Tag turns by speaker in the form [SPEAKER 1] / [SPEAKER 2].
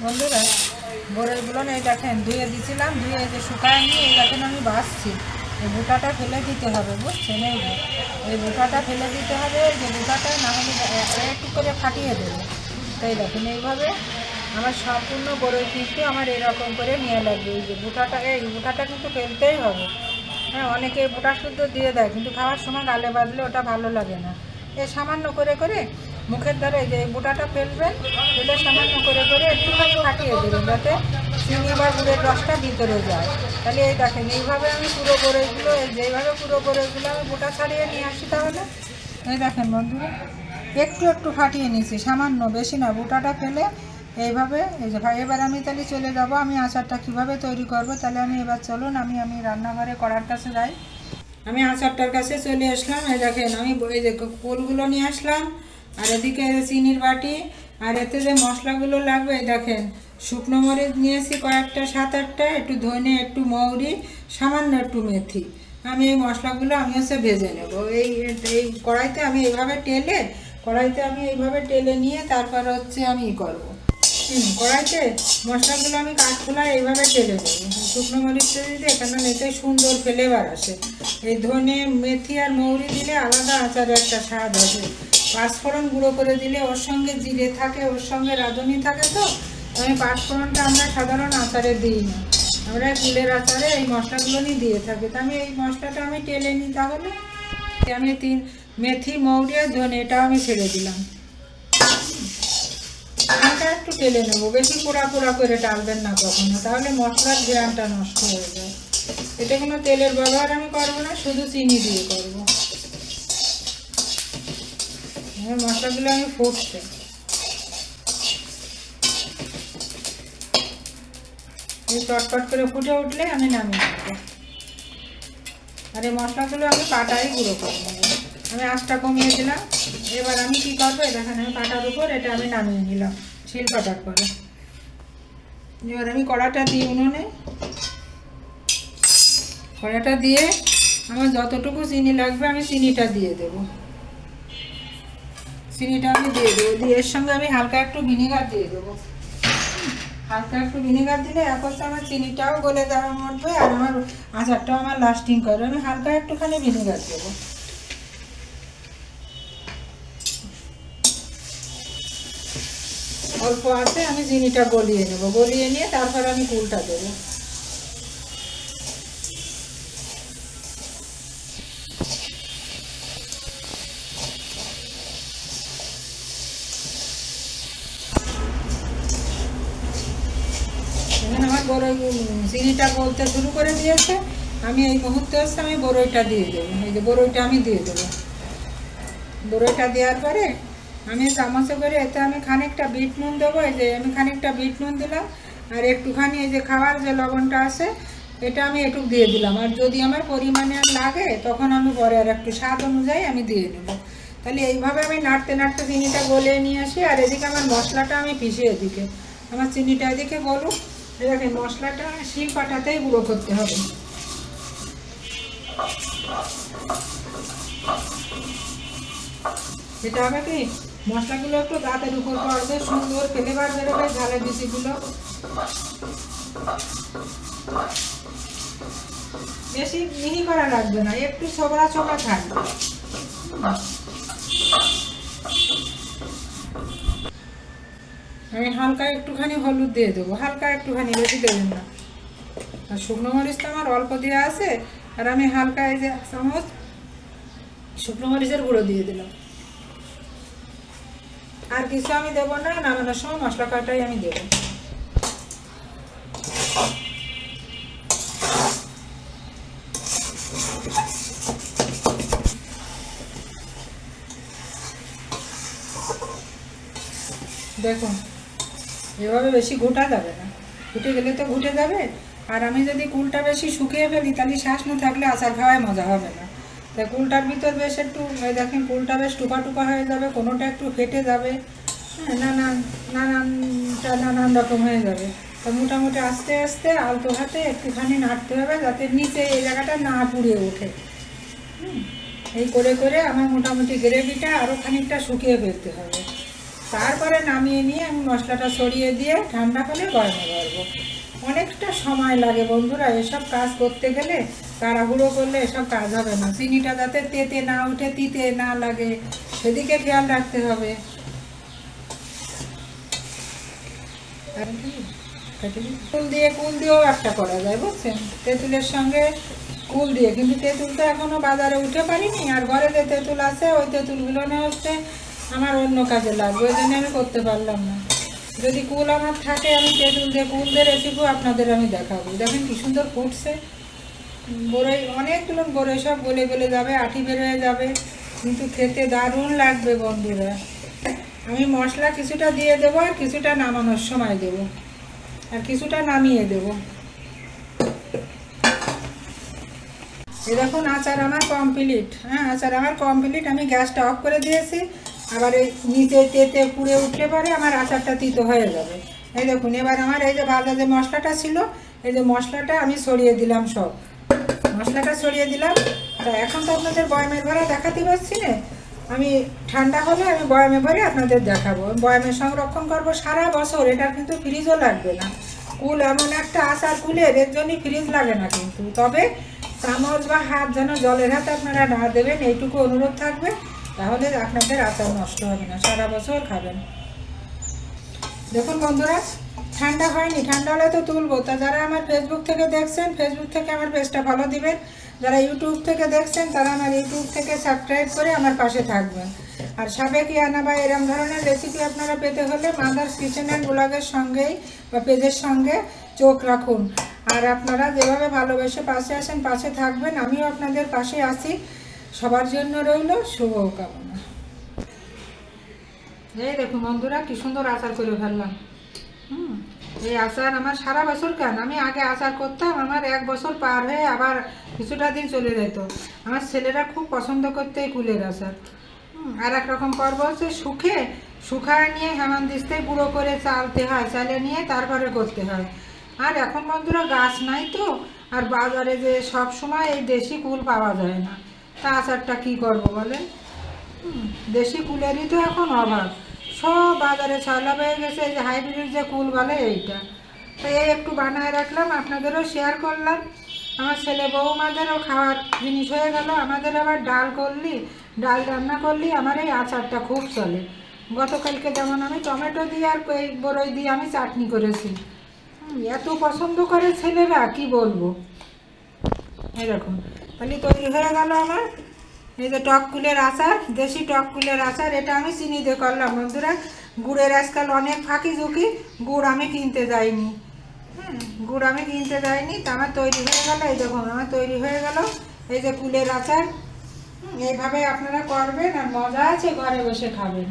[SPEAKER 1] বন্ধুরা বড়ইগুলো এই দেখেন ধুয়ে দিয়েছিলাম, ধুয়ে যে শুকায় নিয়ে এই দেখেন আমি বাছছি। এই বোটাটা ফেলে দিতে হবে, বুঝছেন? এই বোটাটা ফেলে দিতে হবে, যে বোটাটা না হলে একটু করে ফাটিয়ে দেবে। তাই দেখেন এইভাবে আমার সম্পূর্ণ বড়ই কিন্তু আমার এরকম করে নিয়ে লাগবে। এই যে বোটাটা কিন্তু ফেলতেই হবে। হ্যাঁ, অনেকে বোটা শুদ্ধ দিয়ে দেয়, কিন্তু খাওয়ার সময় গালে বাঁধলে ওটা ভালো লাগে না। সামান্য করে করে মুখের দ্বারা এই যে বোটাটা ফেলবেন, ফেলে সামান্য করে করে একটুখানি ফাটিয়ে দেবেন, যাতে চিনি বা গুড়ের রসটা ভিতরে যায়। তাহলে এই দেখেন এইভাবে আমি পুরো বড়ইগুলো, যেইভাবে পুরো বড়ইগুলো আমি বোটা ছাড়িয়ে নিয়ে আসি। তাহলে এই দেখেন বন্ধুরা, একটু একটু ফাটিয়ে নিয়েছি, সামান্য, বেশি না। বোটাটা ফেলে এইভাবে এই যে এবার আমি তাহলে চলে যাব আমি আচারটা কিভাবে তৈরি করব। তাহলে আমি এবার চলুন আমি রান্নাঘরে কড়ার কাছে যাই। আমি আচারটার কাছে চলে আসলাম। এই দেখেন আমি এই যে কোলগুলো নিয়ে আসলাম, আর এদিকে চিনির বাটি, আর এতে যে মশলাগুলো লাগবে এই দেখেন শুকনো মরিচ নিয়েছি কয়েকটা, 7-8টা, একটু ধনে, একটু মৌরি, সামান্য একটু মেথি। আমি এই মশলাগুলো আমি ভেজে নেব। এই কড়াইতে আমি এইভাবে টেলে নিয়ে তারপর আমি করবো। কড়াইতে মশলাগুলো আমি কাঠখোলায় এইভাবে টেলে দেবো। শুকনো মরিচটা দিলে এখানে এতে সুন্দর ফ্লেভার আসে। এই ধনে, মেথি আর মৌরি দিলে আলাদা আচারে একটা স্বাদ আসে। পাঁচফোড়ন গুঁড়ো করে দিলে ওর সঙ্গে জিরে থাকে, ওর সঙ্গে রাঁধুনি থাকে। তো আমি পাঁচফোড়নটা আমরা সাধারণ আচারে দিই না, আমরা কুলের আচারে এই মশলাগুলো নিয়ে দিয়ে থাকি। তো আমি এই মশলাটা আমি টেলে নিই। তাহলে আমি মেথি, মৌরি আর ধনে এটাও আমি ছেড়ে দিলাম। এটা একটু টেলে নেবো, বেশি পোড়া পোড়া করে টালবেন না কখনো, তাহলে মশলার ঘ্রাণটা নষ্ট হয়ে যায়। এটা কোনো তেলের ব্যবহার আমি করবো না, শুধু চিনি দিয়ে করবো। মশলাগুলো আমি ফুটছে, এই চটপট করে ফুটে উঠলে আমি নামিয়ে নেবো। আর এই মশলাগুলো আমি পাটাই গুঁড়ো করে নেবো। আমি আঁচটা কমিয়ে দিলাম। এবার আমি কী করবো, দেখেন আমি পাটার উপর এটা আমি নামিয়ে নিলাম শিল পাটার করে। এবার আমি কড়াটা দিই উনুনে। কড়াটা দিয়ে আমার যতটুকু চিনি লাগবে আমি চিনিটা দিয়ে দেবো। চিনিটা আমি দিয়ে দেবো, দিয়ে এর সঙ্গে আমি হালকা একটু ভিনেগার দিয়ে দেবো। হালকা একটু ভিনেগার দিলে এক হচ্ছে আমার চিনিটাও গলে দেওয়ার মধ্যে, আর আমার আচারটাও আমার লাস্টিং করে। আমি হালকা একটুখানি ভিনেগার দেবো। অল্প আছে আমি চিনিটা গলিয়ে নেব, গলিয়ে নিয়ে তারপর আমি কুলটা দেবো। এখানে আমার বড়ই চিনিটা গলতে শুরু করে দিয়েছে। আমি এই মুহূর্তে আমি বড়ইটা দিয়ে দেবো। এই যে বড়ইটা আমি দিয়ে দেবো। বড়ইটা দেওয়ার পরে আমি চামচে করে এতে আমি খানিকটা বিট নুন দেবো। এই যে আমি খানিকটা বিট নুন দিলাম, আর একটুখানি এই যে খাওয়ার যে লবণটা আছে এটা আমি একটু দিয়ে দিলাম। আর যদি আমার পরিমাণে লাগে তখন আমি পরে আর একটু স্বাদ অনুযায়ী আমি দিয়ে নেবো। তাহলে এইভাবে আমি নাড়তে নাড়তে চিনিটা গলিয়ে নিয়ে আসি। আর এদিকে আমার মশলাটা আমি পিষি, এদিকে আমার চিনিটা এদিকে গলুক। দেখেন মশলাটা শিল পাটাতেই গুঁড়ো করতে হবে। এটা হবে কি, মশলাগুলো একটু দাঁতের উপর পড়বে, সুন্দর ফ্লেভার বেরোবে, ঝালের বিচিগুলো বেশি মিহি করা লাগবে না, একটু ছোবড়া ছোবড়া থাকবে। আমি হালকা একটুখানি হলুদ দিয়ে দেবো, হালকা একটুখানি, বেশি দেবেন না। আর শুকনো মরিচ তো আমার অল্প দেওয়া আছে, আর আমি হালকা এই যে 1 চামচ শুকনো মরিচের গুঁড়ো দিয়ে দিলাম। আর কিছু আমি দেবো না, নামানোর সময় মশলা কাটাই আমি দেবো। দেখুন এভাবে বেশি ঘুটা যাবে না, ঘুটে গেলে তো ঘুটে যাবে। আর আমি যদি কুলটা বেশি শুকিয়ে ফেলি তাহলে শ্বাস না থাকলে আচার খাওয়ায় মজা হবে না। তাই কুলটার ভিতর বেশ একটু দেখেন কুলটা বেশ টুকা টুকা হয়ে যাবে, কোনোটা একটু ফেটে যাবে, নানান রকম হয়ে যাবে। তো মোটামুটি আস্তে আস্তে আলতো হাতে একটুখানি নাড়তে হবে, যাতে নিচে এই জায়গাটা না পুড়ে ওঠে। এই করে করে আমার মোটামুটি গ্রেভিটা আরও খানিকটা শুকিয়ে ফেলতে হবে। তারপরে নামিয়ে নিয়ে আমি মশলাটা ছড়িয়ে দিয়ে ঠান্ডা হলে গরমে ভরবো। অনেকটা সময় লাগে বন্ধুরা এসব কাজ করতে গেলে, তাড়াহুড়ো করলে এসব কাজ হবে না। চিনিটা যাতে তেতে না উঠে, তিতে না লাগে, সেদিকে খেয়াল রাখতে হবে। কুল দিয়েও একটা করা যায় বুঝছেন, তেঁতুলের সঙ্গে কুল দিয়ে। কিন্তু তেঁতুল তো এখনো বাজারে উঠে পারিনি, আর ঘরে যে তেঁতুল আছে ওই তেঁতুলগুলো না হচ্ছে আমার অন্য কাজে লাগবে, ওই জন্য আমি করতে পারলাম না। যদি কুল আমার থাকে আমি তেঁতুল দিয়ে কুল দিয়ে রেসিপিও আপনাদের আমি দেখাবো। দেখেন কি সুন্দর ফুটছে, বড়ই অনেকগুলো বড়ই সব গলে গলে যাবে, আঠি বের হয়ে যাবে, কিন্তু খেতে দারুণ লাগবে বন্ধুরা। আমি মশলা কিছুটা দিয়ে দেবো, আর কিছুটা নামানোর সময় দেবো, আর কিছুটা নামিয়ে দেবো। এই দেখুন আচার আমার কমপ্লিট। হ্যাঁ, আচার আমার কমপ্লিট। আমি গ্যাসটা অফ করে দিয়েছি। আবার এই নিচে তেতে পুড়ে উঠলে পরে আমার আচারটা তিতো হয়ে যাবে। এই দেখুন, এবার আমার এই যে ভাজা যে মশলাটা ছিল, এই যে মশলাটা আমি ছড়িয়ে দিলাম, সব মশলাটা ছড়িয়ে দিলাম। তা এখন তো আপনাদের বয়ামের ভরা দেখাতে পারছি না, আমি ঠান্ডা হলে আমি বয়ামে ভরে আপনাদের দেখাবো। বয়ামে সংরক্ষণ করবো সারা বছর, এটার কিন্তু ফ্রিজও লাগবে না। কুল এমন একটা আচার, কুলের এর জন্যই ফ্রিজ লাগে না কিন্তু। তবে চামচ বা হাত যেন জলের হাতে আপনারা না দেবেন, এইটুকু অনুরোধ থাকবে, তাহলে আপনাদের আচার নষ্ট হবে না, সারা বছর খাবেন। দেখুন বন্ধুরা, ঠান্ডা হয়নি, ঠান্ডা হলে তো তুলবো। তা যারা আমার ফেসবুক থেকে দেখছেন, ফেসবুক থেকে আমার পেজটা ফলো দিবেন। যারা ইউটিউব থেকে দেখছেন, তারা আমার ইউটিউব থেকে সাবস্ক্রাইব করে আমার পাশে থাকবেন। আর সাবেকিয়ানা বা এরম ধরনের রেসিপি আপনারা পেতে হলে মাদার্স কিচেন অ্যান্ড ব্লগের সঙ্গেই বা পেজের সঙ্গে চোখ রাখুন। আর আপনারা যেভাবে ভালোবেসে পাশে আসেন, পাশে থাকবেন, আমিও আপনাদের পাশে আছি। সবার জন্য রইল শুভকামনা। এই দেখুন বন্ধুরা, কি সুন্দর আচার করে ফেললাম। এই আচার আমার সারা বছর কেন, আমি আগে আচার করতাম, আমার 1 বছর পার হয়ে আবার কিছুটা দিন চলে যেত। আমার ছেলেরা খুব পছন্দ করতে এই কুলের আচার। আর একরকম করবো হচ্ছে শুকায় নিয়ে হেমানদিস্তায় গুঁড়ো করে চালতে হয়, চালে নিয়ে তারপরে করতে হয়। আর এখন বন্ধুরা গাছ নাই তো, আর বাজারে যে সব সময় এই দেশি কুল পাওয়া যায় না, তা আচারটা কি করব বলেন। দেশি কুলেরই তো এখন অভাব, সব বাজারে ছয়লা হয়ে গেছে। এই যে হাইব্রিড যে কুল বলে এইটা, তো এই একটু বানায় রাখলাম, আপনাদেরও শেয়ার করলাম। আমার ছেলে বৌমাদেরও খাওয়ার জিনিস হয়ে গেল। আমাদের আবার ডাল রান্না করলি আমার এই আচারটা খুব চলে। গতকালকে যেমন আমি টমেটো দিয়ে আর এই বড়ই দিয়ে আমি চাটনি করেছি, এত পছন্দ করে ছেলেরা, কি বলবো। এরকম তাহলে তৈরি হয়ে গেল আমার এই যে টক কুলের আচার, দেশি টক কুলের আচার। এটা আমি চিনি দিয়ে করলাম বন্ধুরা। গুড়ের আজকাল অনেক ফাঁকি ঝুঁকি, গুড় আমি কিনতে যাইনি। গুড় আমি কিনতে যাইনি, তা আমার তৈরি হয়ে গেল। এই দেখুন আমার তৈরি হয়ে গেল এই যে কুলের আচার। এইভাবে আপনারা করবেন, আর মজা আছে, ঘরে বসে খাবেন।